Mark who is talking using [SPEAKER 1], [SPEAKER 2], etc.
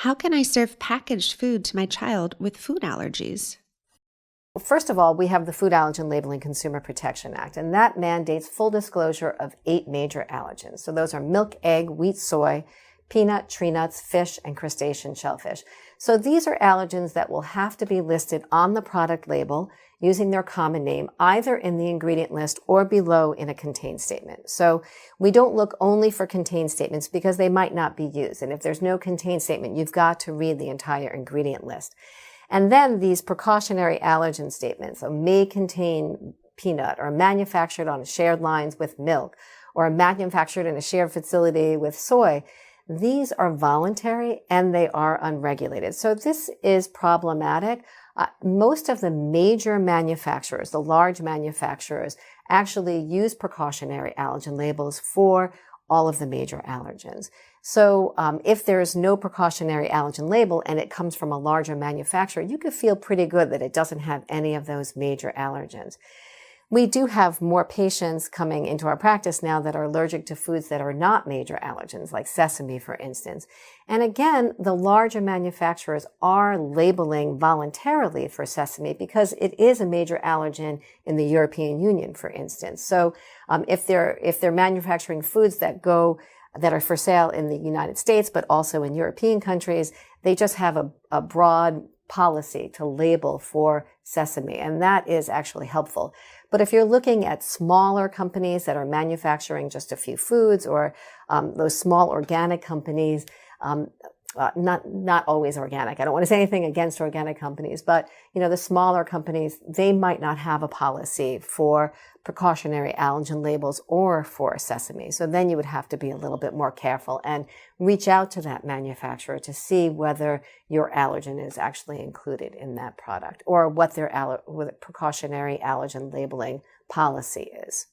[SPEAKER 1] How can I serve packaged food to my child with food allergies?
[SPEAKER 2] First of all, we have the Food Allergen Labeling Consumer Protection Act, and that mandates full disclosure of 8 major allergens. So those are milk, egg, wheat, soy, peanut, tree nuts, fish, and crustacean shellfish. So these are allergens that will have to be listed on the product label using their common name, either in the ingredient list or below in a contain statement. So we don't look only for contain statements because they might not be used. And if there's no contain statement, you've got to read the entire ingredient list. And then these precautionary allergen statements may contain peanut or manufactured on shared lines with milk or manufactured in a shared facility with soy. These are voluntary and they are unregulated. So this is problematic. Most of the major manufacturers, the large manufacturers, actually use precautionary allergen labels for all of the major allergens. So if there's no precautionary allergen label and it comes from a larger manufacturer, you could feel pretty good that it doesn't have any of those major allergens. We do have more patients coming into our practice now that are allergic to foods that are not major allergens, like sesame, for instance. And again, the larger manufacturers are labeling voluntarily for sesame because it is a major allergen in the European Union, for instance. So if they're manufacturing foods that are for sale in the United States, but also in European countries, they just have a broad policy to label for sesame, and that is actually helpful. But if you're looking at smaller companies that are manufacturing just a few foods, or those small organic companies, not always organic. I don't want to say anything against organic companies, but the smaller companies, they might not have a policy for precautionary allergen labels or for sesame. So then you would have to be a little bit more careful and reach out to that manufacturer to see whether your allergen is actually included in that product or what their precautionary allergen labeling policy is.